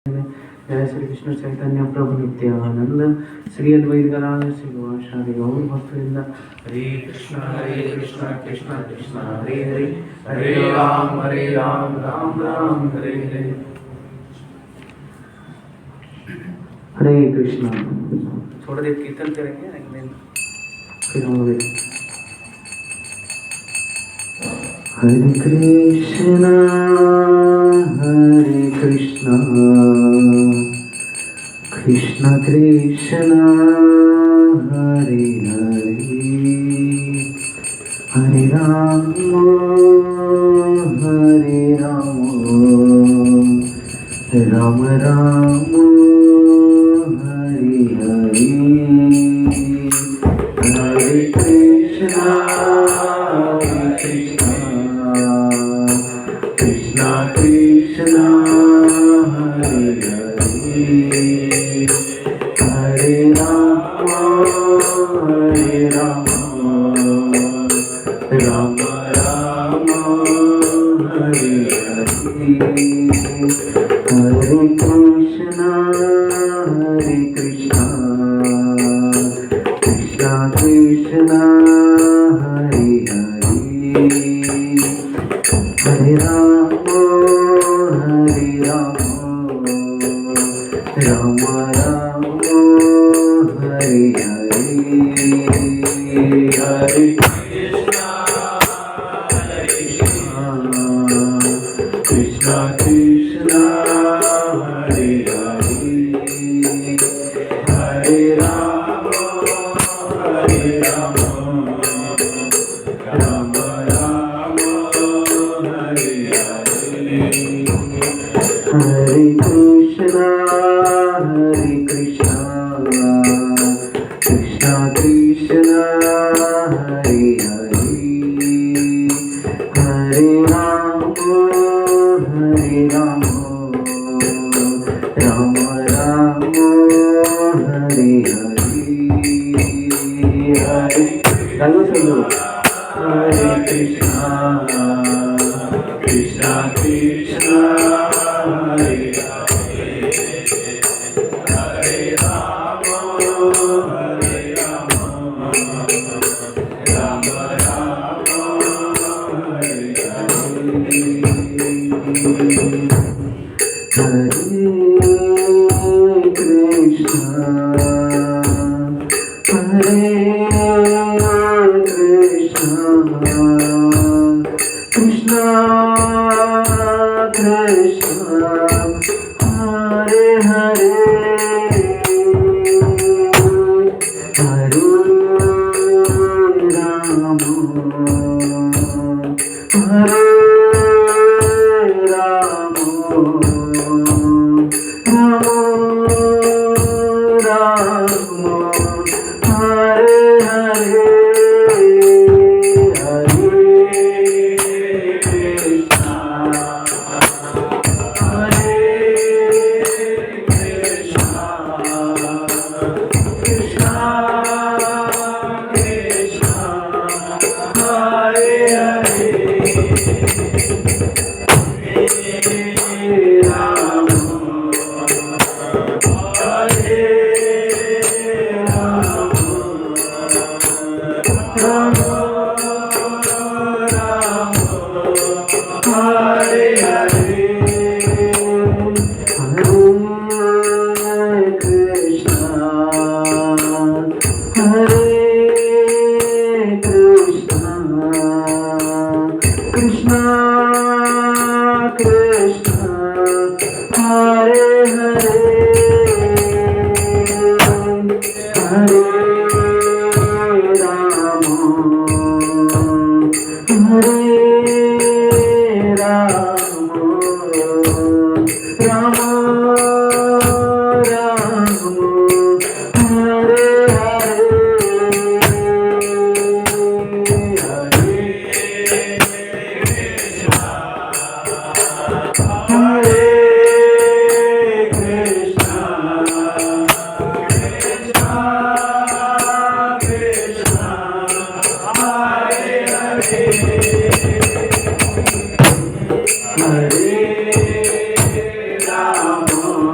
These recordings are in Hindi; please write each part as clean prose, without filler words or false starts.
जय श्री कृष्ण चैतन्य प्रभु नित्यानंद श्री अद्वैत गदाधर श्रीवासादि गौर भक्तवृंद हरे कृष्ण कृष्ण कृष्ण हरे हरे हरे राम राम राम हरे हरे। हरे कृष्ण। थोड़ा देर कीर्तन करेंगे फिर हम लोग हरे कृष्ण कृष्ण कृष्ण हरे हरे हरे राम राम राम हरे हरे। हरे कृष्ण कृष्ण कृष्ण हरे हरे हरे राम राम राम हरे हरे। हरे कृष्ण कृष्ण कृष्ण हरे हरे हरे राम राम हरे हरे। हरे कृष्ण कृष्ण हरे हरे हरे राम राम हरे हरे। हरे कृष्ण कृष्ण कृष्ण हरे हरे हरे राम राम हरे हरे। हरे हरे कृष्ण कृष्ण कृष्ण हरे हरे हरे राम राम हरे हरे। हरे कृष्ण कृष्ण कृष्ण हरे हरे हरे राम हरे राम राम हरे हरे। हरे राम Hare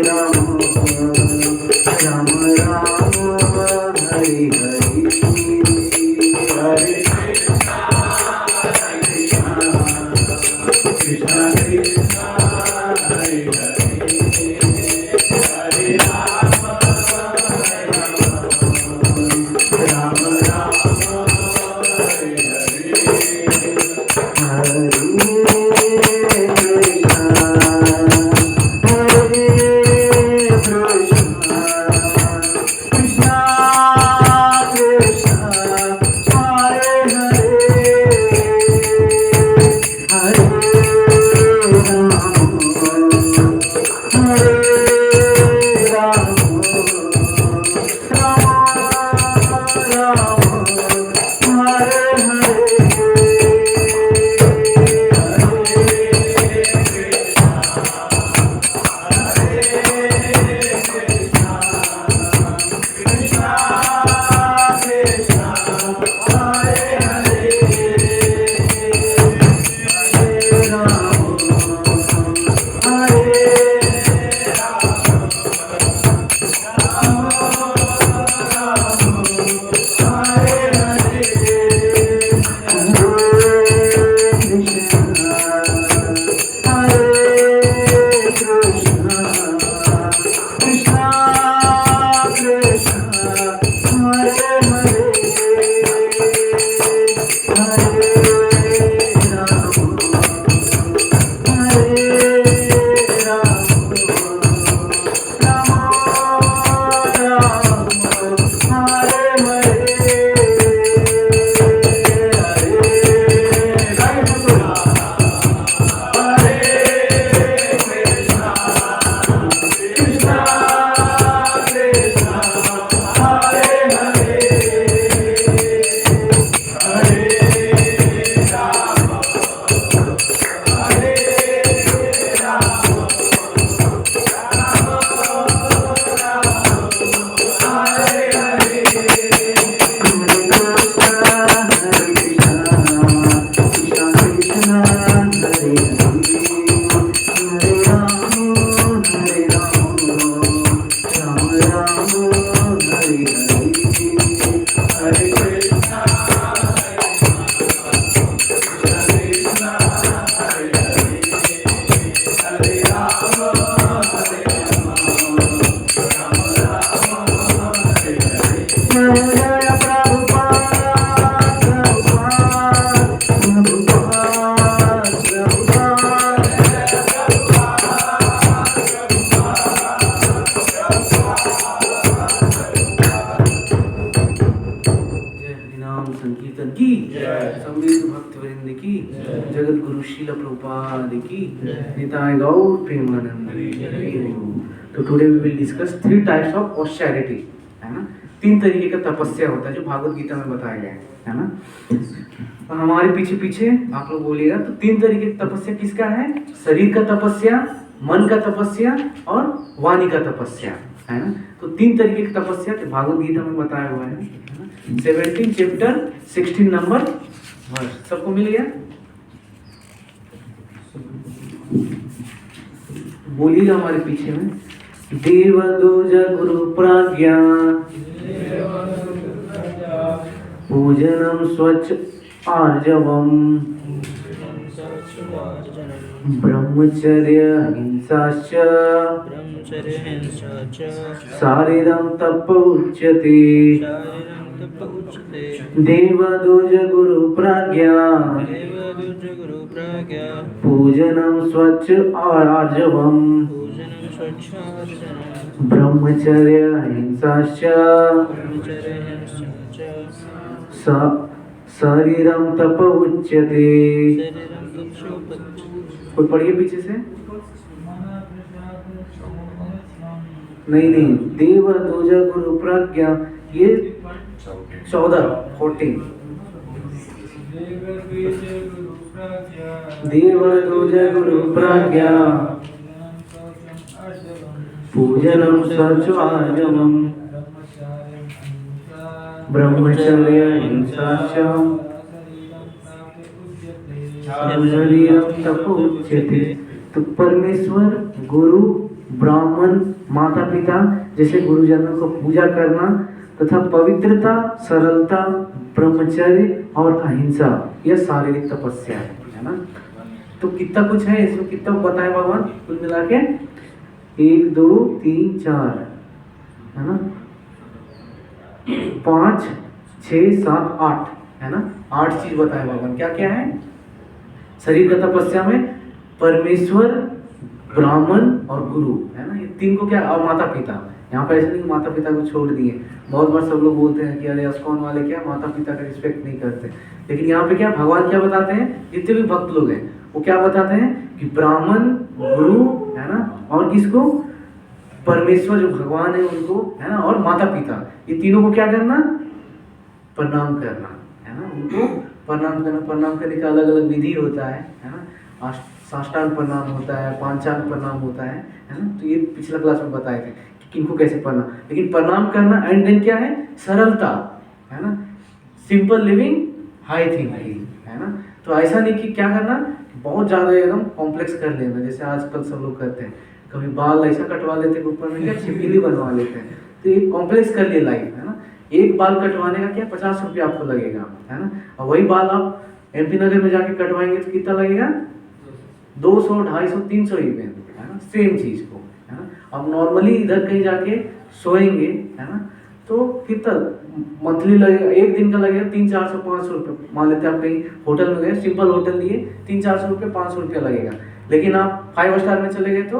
Rama श्रील प्रभुपाद की निताय गौर प्रेमानंद। तो today we will discuss 3 types of austerity, है ना। 3 तरीके का तपस्या होता है जो भागवत गीता में बताया गया है ना। तो हमारे पीछे पीछे आप लोग बोलिएगा, तो 3 तरीके की तपस्या किसका है? शरीर का तपस्या, मन का तपस्या और वाणी का तपस्या, है ना। तो 3 तरीके की तपस्या तो भागवत गीता में बताया हुआ है ना। 17 चैप्टर 16 नंबर वर्स, सबको मिल गया? बोलिएगा हमारे पीछे में, देव दूज गुरु प्राज्ञा पूजनम स्वच्छ आर्जवम ब्रह्मचर्य हिंसाश्च शारीरम तप उच्यते। देवदूज गुरु प्राज्ञा पूजनम स्वच्छ आर्जवम ब्रह्मचर्य हिंसाश्च शरीरम तप उच्यते। कोई पढ़िए पीछे से। नहीं, देव दूज गुरु प्राज्ञा, ये 14 देव दूज गुरु प्राज्ञा पूजनम स्वच्छ आर्जवम ब्रह्मचर्य हिंसाश्च शरीरम तप उच्यते। तो परमेश्वर, गुरु, ब्राह्मण, माता पिता जैसे गुरुजनों को पूजा करना तथा पवित्रता, सरलता, ब्रह्मचर्य और अहिंसा, यह शारीरिक तपस्या है ना। तो कितना कुछ है इसमें, कितना बताए भगवान कुल मिला के? 1 2 3 4, है ना, 5 6 7 8, है ना। 8 चीज बताए भगवान। क्या क्या है शरीर का तपस्या में? परमेश्वर, ब्राह्मण और गुरु, है ना। ये 3 को क्या, और माता पिता। यहाँ पे ऐसे नहीं माता पिता को छोड़ दिए। बहुत बार सब लोग बोलते हैं कि अरे अस्कॉन वाले क्या माता पिता का रिस्पेक्ट नहीं करते, लेकिन यहाँ पे क्या भगवान क्या बताते हैं? जितने भी भक्त लोग हैं वो क्या बताते हैं कि ब्राह्मण, गुरु, है ना, और किसको? परमेश्वर जो भगवान है उनको, है ना, और माता पिता, ये तीनों को क्या करना? प्रणाम करना, है ना। उनको प्रणाम करना। प्रणाम करने का अलग अलग विधि होता है ना। साष्टांग प्रणाम होता है, पांचांग प्रणाम होता है ना। तो ये पिछला क्लास में बताए थे कि किनको कैसे प्रणाम, लेकिन प्रणाम करना एंड देन क्या है? सरलता, है ना, सिंपल लिविंग, हाई थिंकिंग, है ना। तो ऐसा नहीं कि क्या करना, बहुत ज्यादा एकदम कॉम्प्लेक्स कर लेना, जैसे आजकल सब लोग करते हैं। कभी बाल ऐसा कटवा लेते हैं ऊपर में, क्या छिपकली बनवा लेते हैं। तो ये कॉम्प्लेक्स कर लिए लाइफ, है ना। एक बाल कटवाने का क्या 50 रुपया आपको लगेगा, है ना। और वही बाल आप MP नगर में जाके कटवाएंगे तो कितना लगेगा? 200 250 300 इवन, है ना, सेम चीज को, है ना। अब नॉर्मली इधर कहीं जाके सोएंगे, है ना, तो कितना मंथली लगेगा? एक दिन का लगेगा 300 400 500 रुपये। मान लेते हैं आप कहीं होटल में गए, सिंपल होटल लिए, 300 400 रुपये 500 रुपया लगेगा। लेकिन आप 5 स्टार में चले गए तो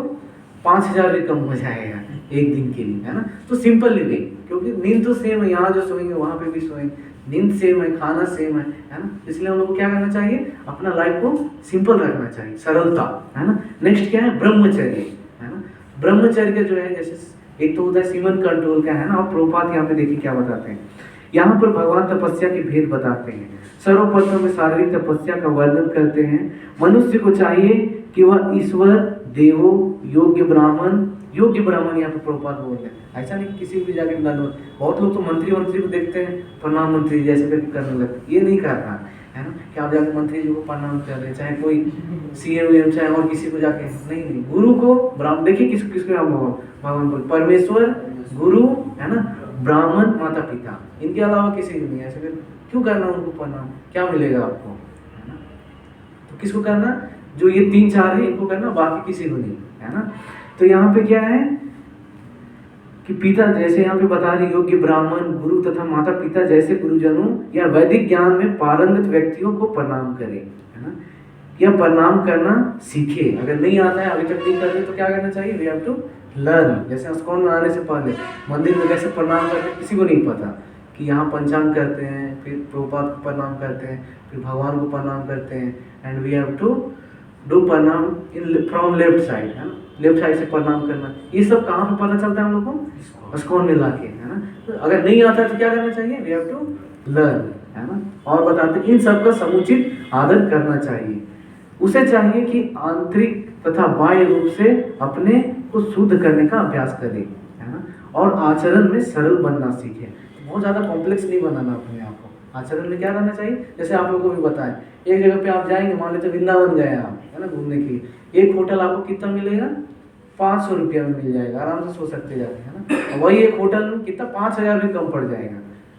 5000 भी कम हो जाएगा एक दिन के लिए, है ना। तो सिंपल लिविंग, क्योंकि नींद तो सेम है, यहाँ जो सोएंगे वहाँ पे भी सोएंगे, नींद सेम है, खाना सेम है ना। इसलिए हम लोग को क्या करना चाहिए? अपना लाइफ को सिंपल रखना चाहिए, सरलता, है ना। नेक्स्ट क्या है? ब्रह्मचर्य, है ना। ब्रह्मचर्य जो है, जैसे एक तो होता है सीमन कंट्रोल का, है ना। और प्रभुपाद यहाँ पे देखिए क्या बताते हैं। यहाँ पर भगवान तपस्या के भेद बताते हैं। सर्वप्रथम में शारीरिक तपस्या का वर्णन करते हैं। मनुष्य को चाहिए कि वह ईश्वर, देवों, योग्य ब्राह्मण यहाँ पे प्रभुपाद बोलते हैं। ऐसा नहीं कि किसी भी जाके दंडवत, बहुत लोग तो मंत्री को देखते हैं प्रणाम मंत्री जैसे करके करने लगते, ये नहीं करना, है ना। कि आप जाके मंत्री जी को प्रणाम कर रहे, चाहे कोई CM चाहे और किसी को जाके, नहीं, गुरु को, ब्राह्मण, देखिए किसको भगवान बोल, परमेश्वर, गुरु, है ना, ब्राह्मण, माता पिता, इनके अलावा किसी को नहीं। ऐसे फिर क्यों करना उनको प्रणाम? क्या मिलेगा आपको, है ना। तो किसको करना? जो ये 3 4 है इनको करना, बाकी किसी को नहीं, है ना। तो यहाँ पे क्या है कि पिता, जैसे यहाँ पे बता रहे, योग्य ब्राह्मण, गुरु तथा माता पिता जैसे गुरुजनों या वैदिक ज्ञान में पारंगत व्यक्तियों को प्रणाम करें, है ना। या प्रणाम करना सीखे। अगर नहीं आता है, अभी तक नहीं कर रहे, तो क्या करना चाहिए? We have to learn. जैसे अस्कॉन में आने से पहले मंदिर में कैसे प्रणाम करते हैं किसी को नहीं पता, कि यहाँ पंचांग करते हैं, फिर प्रभुपाद को प्रणाम करते हैं, फिर भगवान को प्रणाम करते हैं, and we have to do pranam in from left side, है ना, लेफ्ट साइड से प्रणाम करना। ये सब कहाँ पे पता चलता है हम लोग को? इस्कॉन में लाके, है ना। तो अगर नहीं आता है तो क्या करना चाहिए? वी हैव टू लर्न, है ना। और बताते हैं इन सब का समुचित आदर करना चाहिए। उसे चाहिए कि आंतरिक तथा बाह्य रूप से अपने को शुद्ध करने का अभ्यास करे, है ना, और आचरण में सरल बनना सीखे। बहुत ज़्यादा कॉम्प्लेक्स नहीं बनाना अपने आप को। आचरण में क्या करना चाहिए? जैसे आप लोगों को भी बताएं, एक जगह पे आप जाएंगे, मान लेते वृंदावन गए आप, है ना, घूमने के लिए। एक होटल आपको कितना मिलेगा? 500 रुपया में मिल जाएगा, आराम से सो सकते जाके, है ना। वही एक होटल में कितना 5000 भी कम पड़ जाएगा,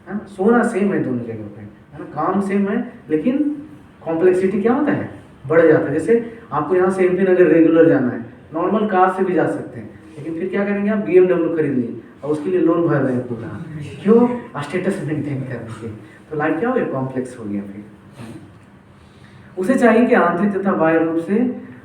है ना। सोना सेम है दोनों जगह पे, है ना, काम सेम है, लेकिन कॉम्प्लेक्सिटी क्या होता है? बढ़ जाता है। जैसे आपको यहाँ से MP नगर रेगुलर जाना है, नॉर्मल कार से भी जा सकते हैं, लेकिन फिर क्या करेंगे? आप BMW खरीद लिए और उसके लिए लोन भर रहे हैं पूरा, क्यों? स्टेटस मेंटेन करने के। तो लाइफ क्या हो गया? कॉम्प्लेक्स हो गया। फिर उसे चाहिए कि आंतरिक तथा बाह्य रूप से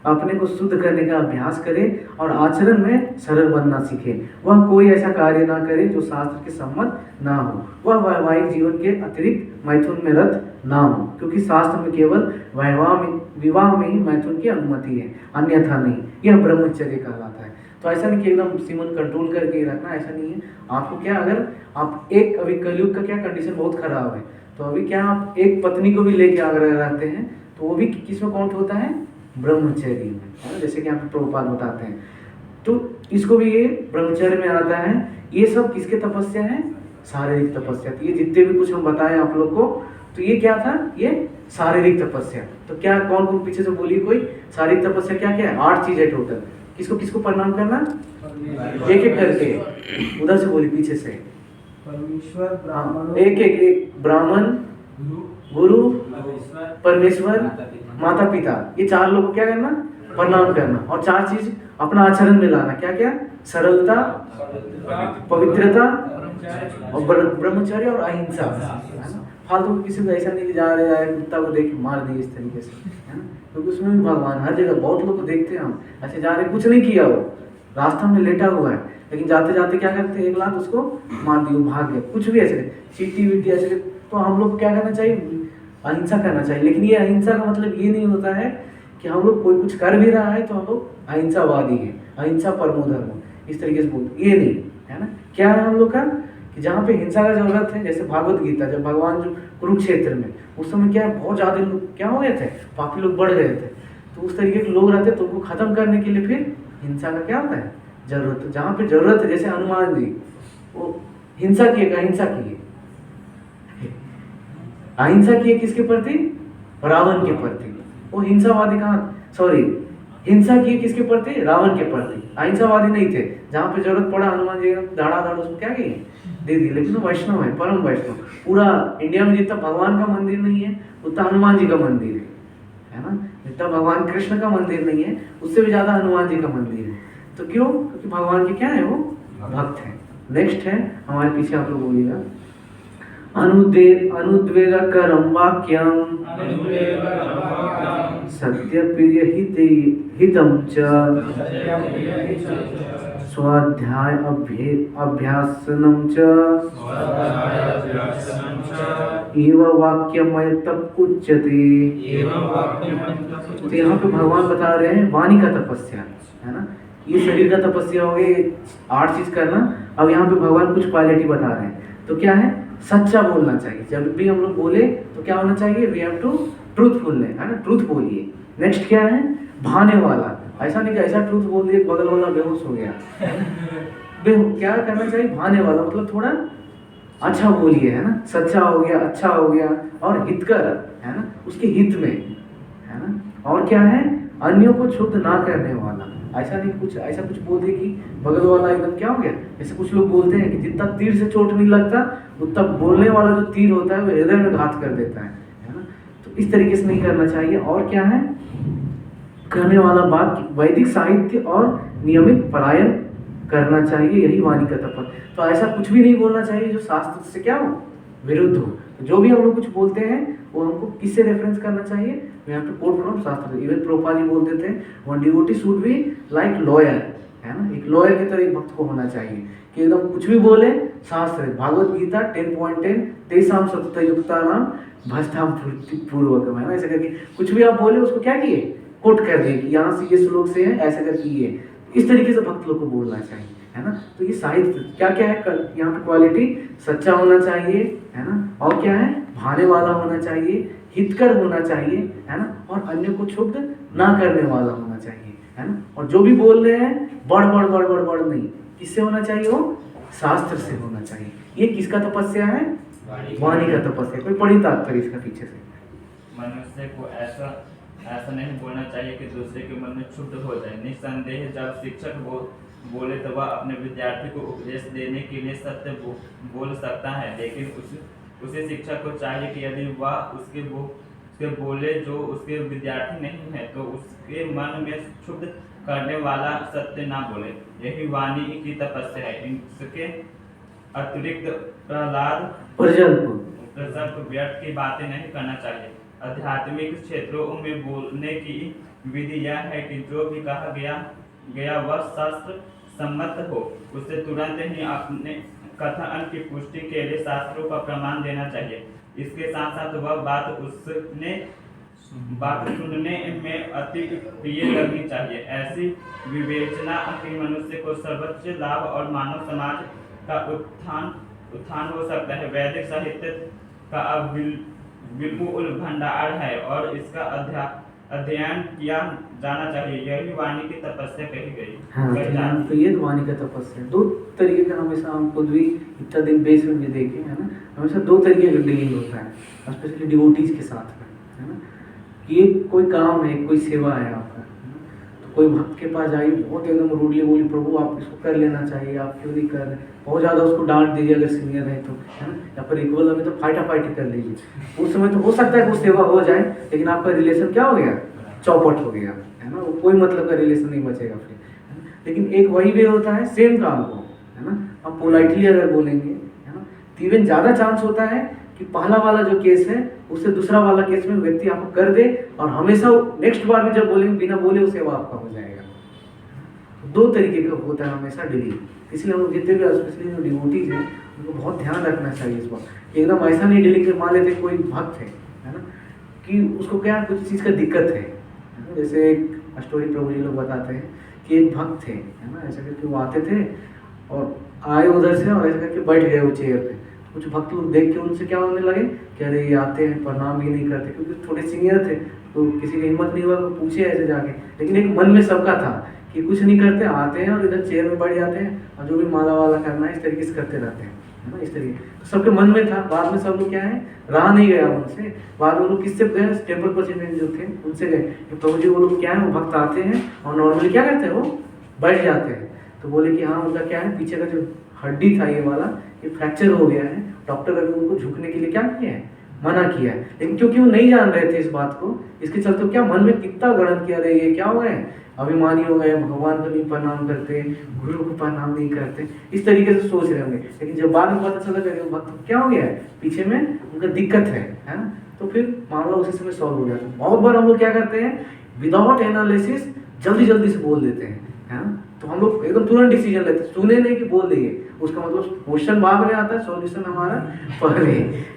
अपने को शुद्ध करने का अभ्यास करे और आचरण में सरल बनना सीखे। वह कोई ऐसा कार्य ना करे जो शास्त्र के सम्मत ना हो। वह वैवाहिक जीवन के अतिरिक्त मैथुन में रत ना हो, क्योंकि शास्त्र में केवल विवाह में ही मैथुन की अनुमति है, अन्यथा नहीं। यह ब्रह्मचर्य कहलाता है। तो ऐसा नहीं कि एकदम सीमन कंट्रोल करके ही रखना, ऐसा नहीं है। आपको क्या, अगर आप एक, अभी कलयुग का क्या कंडीशन बहुत खराब है, तो अभी क्या आप एक पत्नी को भी लेके आगे रहते हैं, तो वो भी किस में काउंट होता है? ब्रह्मचर्य में, है ना। जैसे कि यहाँ पे प्रभुपाद बताते हैं, तो इसको भी ये ब्रह्मचर्य में आता है। ये सब किसके तपस्या है? शारीरिक तपस्या। तो ये जितने भी कुछ हम बताएं आप लोग को, तो ये क्या था? ये शारीरिक तपस्या। तो क्या, कौन कौन पीछे से बोलिए कोई? शारीरिक तपस्या क्या क्या है? 8 चीज है टोटल। किसको किसको प्रणाम करना? एक एक करके, उधर से बोलिए पीछे से। परमेश्वर, ब्राह्मण, एक ब्राह्मण, गुरु, परमेश्वर, माता पिता, ये 4 लोग को क्या करना? प्रणाम करना। और 4 चीज अपना आचरण में लाना। क्या क्या? सरलता, पवित्रता और ब्रह्मचर्य और अहिंसा, है ना। फालतू किसी को ऐसा नहीं कि जा रहे हैं कुत्ता को देख मार दिए इस तरीके से, है ना, क्योंकि उसमें भी भगवान हर जगह। बहुत लोग को देखते हैं हम ऐसे जा रहे, कुछ नहीं किया, वो रास्ता में लेटा हुआ है, लेकिन जाते जाते क्या करते हैं? 1 लाख उसको मार दिए, भाग गए, कुछ भी ऐसे चीटी वीटी ऐसे। तो हम लोग क्या करना चाहिए? अहिंसा करना चाहिए। लेकिन ये अहिंसा का मतलब ये नहीं होता है कि हम लोग कोई कुछ कर भी रहा है तो हम लोग अहिंसावादी हैं, अहिंसा परमो धर्म, इस तरीके से बोलते, ये नहीं, है ना। क्या है हम लोग का कि जहाँ पे हिंसा का जरूरत है, जैसे भागवत गीता, जब भगवान जो कुरुक्षेत्र में, उस समय क्या बहुत ज़्यादा लोग क्या हो गए थे? पापी लोग बढ़ गए थे। तो उस तरीके के लोग रहते, तो उनको खत्म करने के लिए फिर हिंसा का क्या होता है? जरूरत। जहाँ पे जरूरत है, जैसे हनुमान जी, वो हिंसा किए, अहिंसा किए। अहिंसा किए किसके प्रति? रावण के प्रति। वो हिंसावादी कहाँ, सॉरी, हिंसा किए किसके प्रति? रावण के प्रति। अहिंसावादी नहीं थे। जहाँ पे जरूरत पड़ा हनुमान जी दाड़ा दाड़ उसको क्या किए? दे दी। लेकिन वो वैष्णव है, परम वैष्णव। पूरा इंडिया में जितना भगवान का मंदिर नहीं है उतना हनुमान जी का मंदिर है ना। जितना भगवान कृष्ण का मंदिर नहीं है उससे भी ज्यादा हनुमान जी का मंदिर है। तो क्यों? क्योंकि भगवान के क्या है? वो भक्त है। नेक्स्ट है हमारे पीछे, आप लोग बोलिएगा, अनुद्वेगकरं वाक्यं सत्यप्रिय हितं च स्वाध्याय अभ्यासनं च एव वाक्यमयतप उच्यते। तो यहाँ पे भगवान बता रहे हैं वाणी का तपस्या, है ना। ये शरीर का तपस्या हो गई, 8 चीज करना। अब यहाँ पे भगवान कुछ क्वालिटी बता रहे हैं। तो क्या है? सच्चा बोलना चाहिए। जब भी हम लोग बोले तो क्या होना चाहिए? वी हैव टू ट्रूथफुल, है ना, ट्रूथ बोलिए। नेक्स्ट क्या है? भाने वाला। ऐसा नहीं कि ऐसा ट्रूथ बोल दिए बगल वाला बेहोश हो गया। क्या करना चाहिए? भाने वाला, मतलब थोड़ा अच्छा बोलिए, है ना, सच्चा हो गया, अच्छा हो गया, और हितकर, है ना, उसके हित में, है ना। और क्या है? अन्यों को क्षुब्ध ना करने वाला। ऐसा नहीं कुछ ऐसा कुछ बोल दे कि बगल वाला एकदम क्या हो गया। जैसे कुछ लोग बोलते हैं कि जितना तीर से चोट नहीं लगता उतना बोलने वाला जो तीर होता है वो हृदय में घात कर देता है ना। तो इस तरीके से नहीं करना चाहिए। और क्या है? कहने वाला बात वैदिक साहित्य और नियमित पलायन करना चाहिए, यही वाणी का तप। तो ऐसा कुछ भी नहीं बोलना चाहिए जो शास्त्र से क्या हो? विरुद्ध हो। तो जो भी हम लोग कुछ बोलते हैं वो हमको किससे रेफरेंस करना चाहिए? We have to quote from shastra. Even Prabhupada ji बोलते थे one devotee should be like lawyer, है ना। एक लॉयर की तरह एक भक्त को होना चाहिए कि एकदम कुछ भी बोले शास्त्र। भागवत गीता 10.10 तेषां सततयुक्तानां भस्तां पूर्वकम्, है ना। ऐसे करके कुछ भी आप बोले उसको क्या किए? कोट कर दिए कि यहाँ से ये श्लोक से है, ऐसे करके ये, इस तरीके से भक्त लोग को बोलना चाहिए, है ना। तो ये साहित्य क्या क्या है यहाँ पे क्वालिटी, सच्चा होना चाहिए, है ना, और क्या है, भाने वाला होना चाहिए, हितकर होना चाहिए, है ना, और अन्य को क्षुब्ध ना करने वाला होना चाहिए, है ना। और जो भी बोल रहे हैं बड़ बड़ बड़ बड़ बड़ नहीं, किससे होना चाहिए, वो शास्त्र से होना चाहिए। ये किसका तपस्या है, वाणी का तपस्या। कोई बड़ी तात्पर्य इसका पीछे से, मनुष्य को ऐसा नहीं बोलना चाहिए कि दूसरे के मन में क्षुब्ध हो जाए। निस्संदेह जब शिक्षक बोले तो वह अपने विद्यार्थी को उपदेश देने के लिए सत्य बोल सकता है, लेकिन उसी शिक्षक को चाहिए कि यदि वह उसके बोले जो उसके विद्यार्थी नहीं है तो उसके मन में क्षुब्ध करने वाला सत्य ना बोले। यही वाणी की तपस्या है। इसके अतिरिक्त प्रजल्प व्यर्थ की बातें नहीं करना चाहिए। आध्यात्मिक क्षेत्रों में बोलने की विधि यह है कि जो भी कहा गया वह शास्त्र सम्मत हो, उसे तुरंत ही अपने कथन की पुष्टि के लिए शास्त्रों का प्रमाण देना चाहिए। इसके साथ साथ वह बात सुनने में अति प्रिय लगनी चाहिए। ऐसी विवेचना कि मनुष्य को सर्वोच्च लाभ और मानव समाज का उत्थान हो सकता है। वैदिक साहित्य का विपुल भंडार है और इसका अध्ययन किया जाना चाहिए। यही वाणी की तपस्या कही गई। हाँ, तो ये वाणी का तपस्या दो तरीके का, हमेशा हम खुद भी इतना दिन बेस में भी देखें, है ना, हमेशा दो तरीके का डीलिंग होता है, स्पेशली डिवोटीज के साथ में, है ना, कि ये कोई काम है, कोई सेवा है आपका, है ना, तो कोई भक्त के पास जाइए, बहुत एकदम रूडली बोली प्रभु आप इसको कर लेना चाहिए, आप क्यों नहीं कर रहे, बहुत ज़्यादा उसको डांट दीजिए अगर सीनियर है तो, है ना, या फिर इक्वल में तो फाइटा कर लीजिए। उस समय तो हो सकता है कि वो सेवा हो जाए, लेकिन आपका रिलेशन क्या हो गया, चौपट हो गया, है ना, वो कोई मतलब का रिलेशन नहीं बचेगा फिर, है ना। लेकिन एक वही वे होता है सेम काम को, है ना, आप पोलाइटली अगर बोलेंगे, है ना, तो इवन ज़्यादा चांस होता है कि पहला वाला जो केस है उससे दूसरा वाला केस में व्यक्ति आपको कर दे, और हमेशा नेक्स्ट बार में जब बोलेंगे बिना बोले वो सेवा आपका हो जाएगा। दो तरीके का होता है हमेशा डीलिंग, इसलिए हम जितने भी स्पेशली जो डिवोटीज हैं उनको बहुत ध्यान रखना चाहिए इस बात। एकदम ऐसा नहीं डीलिंग कर, मान लेते कोई भक्त है ना, कि उसको क्या कुछ चीज़ का दिक्कत है ना, जैसे एक स्टोरी प्रभु जी लोग बताते हैं कि एक भक्त थे, है ना, ऐसा करके वो आते थे और आए उधर से और ऐसा करके बैठ गए वो चेयर पे। कुछ भक्त लोग देख के उनसे क्या होने लगे कि अरे ये आते हैं प्रणाम भी नहीं करते, क्योंकि थोड़े सीनियर थे तो किसी की हिम्मत नहीं हुआ तो पूछे ऐसे जाके, लेकिन एक मन में सबका था कि कुछ नहीं करते, आते हैं और इधर चेयर में बैठ जाते हैं और जो भी माला वाला करना है इस तरीके से करते रहते हैं, है ना, इस तरीके तो सबके मन में था। बाद में सब लोग क्या है, रहा नहीं गया उनसे, बाद में लोग किससे गए, टेम्पल प्रेसिडेंट जो थे उनसे गए कि प्रभु जी वो लोग क्या है, वो भक्त आते हैं और नॉर्मली क्या करते हैं, वो बैठ जाते हैं। तो बोले कि हाँ उनका क्या है, पीछे का जो हड्डी था ये वाला ये फ्रैक्चर हो गया है, डॉक्टर अभी उनको झुकने के लिए क्या किया है, मना किया है। लेकिन क्योंकि वो नहीं जान रहे थे इस बात को, इसके चलते क्या मन में कितना गणन किया, रहे ये क्या हो गए, अभिमानी हो गए, भगवान को नहीं प्रणाम करते, गुरु को प्रणाम नहीं करते, इस तरीके से सोच रहे होंगे। लेकिन जब बाद में पता चला कि भक्त क्या हो गया है, पीछे में उनका दिक्कत है ना, तो फिर मामला उसी समय सॉल्व हो जाता है। बहुत बार हम लोग क्या करते हैं, विदाउट एनालिसिस जल्दी से बोल देते हैं, है ना, तो हम लोग एकदम तुरंत डिसीजन लेते हैं, सुने नहीं कि बोल देंगे, उसका मतलब क्वेश्चन बाद में आता है, सॉल्यूशन हमारा पहले,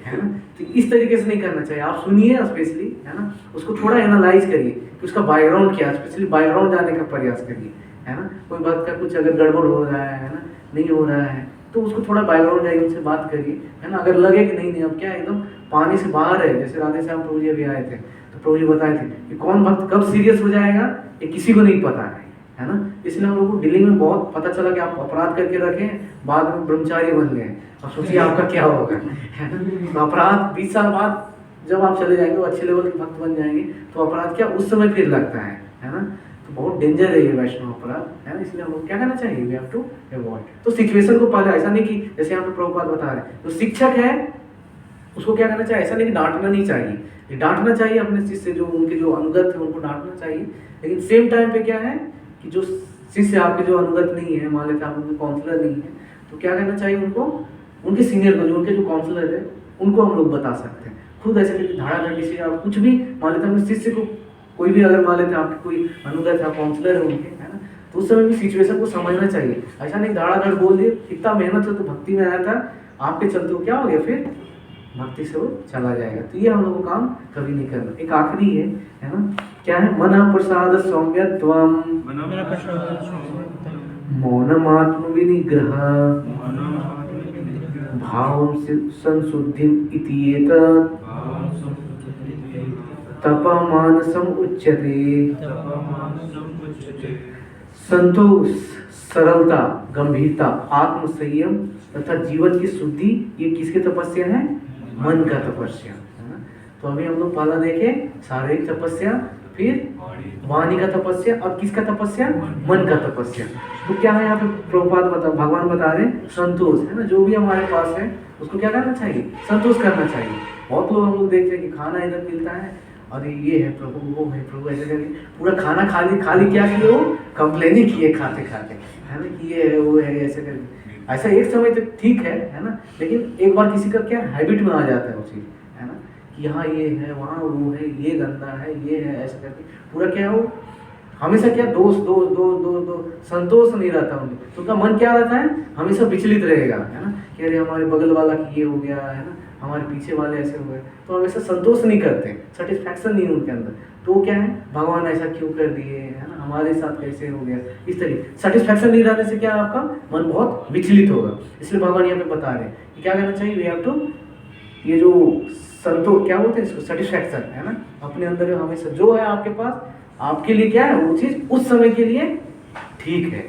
है ना। तो इस तरीके से नहीं करना चाहिए, आप सुनिए स्पेशली, है ना, उसको थोड़ा एनालाइज करिए कि उसका बैकग्राउंड क्या है, स्पेशली बैकग्राउंड जाने का प्रयास करिए, है ना। कोई बात का कुछ अगर गड़बड़ हो रहा है ना, नहीं हो रहा है, तो उसको थोड़ा बैकग्राउंड जाइए, उनसे बात करिए, है ना। अगर लगे कि नहीं अब क्या एकदम पानी से बाहर है, जैसे राधे श्याम प्रभु जी अभी आए थे तो प्रभु जी बताए थे कि कौन भक्त कब सीरियस हो जाएगा ये किसी को नहीं पता है ना। इसलिए हम लोग को डीलिंग में बहुत पता चला कि आप अपराध करके रखें, बाद में ब्रह्मचारी बन गए, अब सोचिए आपका क्या होगा, है ना। तो अपराध 20 साल बाद जब आप चले जाएंगे, वो अच्छे लेवल के भक्त बन जाएंगे, तो अपराध क्या उस समय फिर लगता है ना। तो बहुत डेंजर है ये वैष्णव अपराध, है ना। इसलिए हम लोग क्या करना चाहिए, वी हैव टू अवॉइड। तो सिचुएशन को पहले ऐसा नहीं कि जैसे यहाँ पे प्रभुपाद बता रहे हैं, जो शिक्षक है उसको क्या करना चाहिए, ऐसा नहीं कि डांटना नहीं चाहिए, डांटना चाहिए अपने शिष्य जो उनके जो अनुगत है उनको डांटना चाहिए। लेकिन सेम टाइम पे क्या है कि जो शिष्य आपके जो अनुगत नहीं है, मान लेते आप उनके काउंसलर नहीं है, तो क्या करना चाहिए उनको, उनके सीनियर को, जो उनके जो काउंसलर है उनको हम लोग बता सकते हैं। खुद ऐसे करके धड़ाधड़ से आप कुछ भी मान लेते हैं, शिष्य को कोई भी अगर मान लेते हैं आपके कोई अनुगत है, काउंसलर है उनके, है ना, तो उस समय भी सिचुएशन को समझना चाहिए। ऐसा नहीं धड़ाधड़ बोल दिए, कितना मेहनत से तो भक्ति में आया था, आपके चलते वो क्या हो गया, फिर भक्ति से वो चला जाएगा। तो ये हम लोग को काम कभी नहीं करना। एक आखिरी है ना, क्या है? मन प्रसाद सौम्यत्वम, मौनमात्म विनिग्रह, भावम संशुद्धिम इति एतत् तपमानसम उच्यते। संतोष, सरलता, गंभीरता, आत्म संयम तथा जीवन की शुद्धि, ये किसकी तपस्या है? मन का तपस्या है ना। तो अभी हम लोग पहला देखे शारीरिक तपस्या, फिर वाणी का तपस्या, और किसका तपस्या? मन का तपस्या। तो क्या है यहाँ पे प्रभुपाद भगवान बता रहे हैं? संतोष है ना, जो भी हमारे पास है उसको क्या करना चाहिए? संतोष करना चाहिए। बहुत लोग हम लोग देखते हैं कि खाना इधर मिलता है, अरे ये है प्रभु, वो है प्रभु, ऐसे करके पूरा खाना खाली क्या किए? वो कंप्लेन ही किए खाते खाते, है ना, कि ये है वो है, ऐसे करके। ऐसा एक समय तक ठीक है ना, लेकिन एक बार किसी का क्या हैबिट में आ जाता है वो चीज़, है ना, कि यहाँ ये है, वहाँ वो है, ये गंदा है, ये है, ऐसे करके पूरा क्या हो, हमेशा क्या दोष संतोष नहीं रहता उनमें। तो उनका मन क्या रहता है? हमेशा विचलित रहेगा, है ना, कि अरे हमारे बगल वाला की ये हो गया, है ना, हमारे पीछे वाले ऐसे हो गए। तो हमेशा संतोष नहीं करते, सेटिस्फैक्शन नहीं उनके अंदर। तो क्या है, भगवान ऐसा क्यों कर दिए, है ना, हमारे साथ कैसे हो गया, इस तरीके सेटिस्फैक्शन नहीं रहने से क्या आपका मन बहुत विचलित होगा। इसलिए भगवान यहाँ पे बता रहे हैं कि क्या करना चाहिए? वी हैव टू, ये जो संतोष क्या बोलते हैं इसको, सेटिस्फैक्शन, है ना, अपने अंदर हमेशा जो है आपके पास, आपके लिए क्या है वो चीज़ उस समय के लिए ठीक है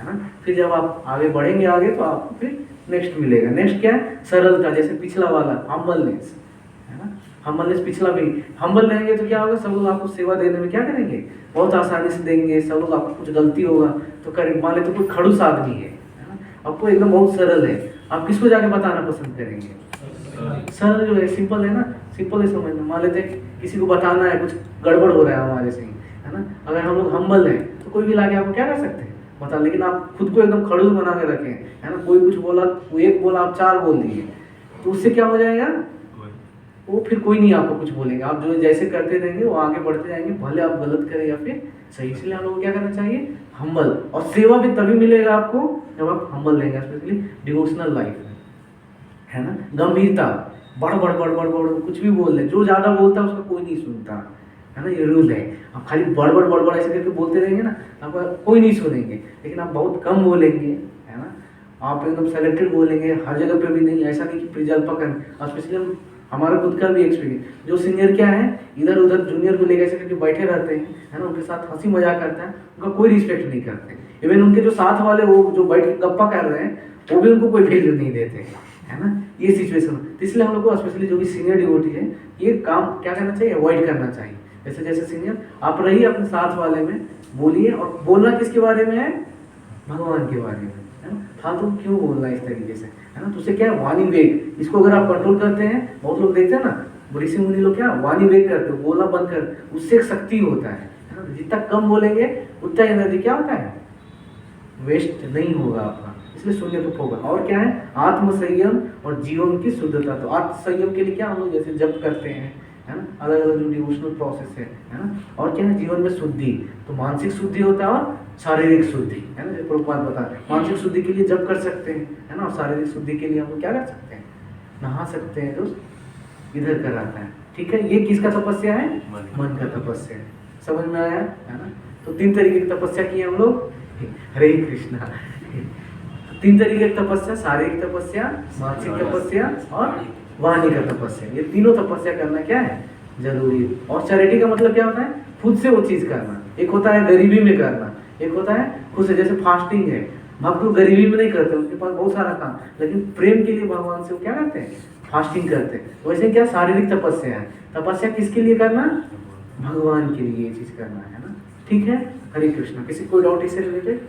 ना। फिर जब आप आगे बढ़ेंगे आगे, तो आपको फिर नेक्स्ट मिलेगा। नेक्स्ट क्या है? सरलता, जैसे पिछला वाला हम्बलनेस, है ना, हम्बलनेस पिछला भी। हम्बल रहेंगे तो क्या होगा? सब लोग आपको सेवा देने में क्या करेंगे? बहुत आसानी से देंगे। सब लोग, आपको कुछ गलती होगा तो करें, मान ले तो कोई खड़ूस आदमी है ना, आपको एकदम बहुत सरल है, आप किसको जाके बताना पसंद करेंगे? सरल जो है, सिंपल है ना, सिंपल है समझना। मान लेते किसी को बताना है कुछ गड़बड़ हो रहा है हमारे से, है ना, अगर हम लोग हम्बल हैं तो कोई भी लाके आपको क्या कर सकते हैं? बता। लेकिन आप खुद को एकदम खड़ूस बना के रखें, है ना, कोई कुछ बोला, वो एक बोला आप चार बोल दिए, तो उससे क्या हो जाएगा? वो फिर कोई नहीं आपको कुछ बोलेंगे। आप जो जैसे करते रहेंगे वो आगे बढ़ते जाएंगे, भले आप गलत करें या फिर सही। इसलिए हम लोग को क्या करना चाहिए? हम्बल। और सेवा भी तभी मिलेगा आपको जब आप हम्बल रहेंगे, स्पेशली डिवोशनल लाइफ में, है ना। गंभीरता, बड़ कुछ भी बोल रहे, जो ज़्यादा बोलता है उसका कोई नहीं सुनता, है ना, ये रूल है। आप खाली बड़ ऐसे करके बोलते रहेंगे ना, आपका कोई नहीं सुनेंगे। लेकिन आप बहुत कम बोलेंगे, है ना, आप एकदम सेलेक्टेड बोलेंगे, हर जगह पे भी नहीं। ऐसा नहीं कि प्रिजल्पा करें। और स्पेशली हमारा खुद का भी एक्सपीरियंस, जो सीनियर क्या है, इधर उधर जूनियर को लेकर ऐसे करके बैठे रहते हैं, है ना, उनके साथ हंसी मजाक करता है, उनका कोई रिस्पेक्ट नहीं करते। इवन उनके जो साथ वाले, वो जो बैठ के गप्पा कर रहे हैं, वो भी उनको कोई वैल्यू नहीं देते, है ना, ये सिचुएशन। तो इसलिए हम लोग को स्पेशली जो भी सीनियर डिवोटी है, ये काम क्या करना चाहिए? अवॉइड करना चाहिए। जैसे जैसे सीनियर आप रहिए, अपने साथ वाले में बोलिए। और बोलना किसके बारे में है? भगवान के बारे में, है ना। फालतू क्यों बोलना इस तरीके से, है ना। तो उससे क्या है? वाणी वेग, इसको अगर आप कंट्रोल करते हैं, बहुत लोग देखते हैं ना, ऋषि मुनि लोग क्या वाणी वेग करते हैं, बोलना बंद कर, उससे एक शक्ति होता है ना। जितना कम बोलेंगे उतना एनर्जी क्या होता है? वेस्ट नहीं होगा आपका। इसलिए शून्य तो होगा। और क्या है? आत्म संयम और जीवन की शुद्धता। तो आत्म संयम के लिए क्या हम लोग जैसे जप करते हैं, है ना, अलग अलग जो डिवोशनल प्रोसेस है ना। और क्या है? जीवन में शुद्धि, तो मानसिक शुद्धि होता है और शारीरिक शुद्धि, है ना। जैसे प्रभुपाद बता रहे हैं, मानसिक शुद्धि के लिए जप कर सकते हैं, है ना, और शारीरिक शुद्धि के लिए हम लोग क्या कर सकते हैं? नहा सकते हैं, जो इधर कर आता है। ठीक है, ये किसका तपस्या है? मन का तपस्या है। समझ में आया, है ना। तो 3 तरीके की तपस्या की हम लोग। हरे कृष्णा। 3 तरीके की तपस्या, शारीरिक तपस्या, मानसिक तपस्या और वाणी का तपस्या। ये तीनों तपस्या करना क्या है? जरूरी है। और चैरिटी का मतलब क्या होता है? खुद से वो चीज करना। एक होता है गरीबी में करना, एक होता है खुद से। जैसे फास्टिंग है, भक्त लोग गरीबी में नहीं करते, उनके पास बहुत सारा काम, लेकिन प्रेम के लिए भगवान से वो क्या करते हैं? फास्टिंग करते हैं। तो वैसे क्या शारीरिक तपस्या है? तपस्या किसके लिए करना? भगवान के लिए ये चीज करना, है ना। ठीक है, हरे कृष्णा। किसी कोई डाउट इससे रिलेटेड?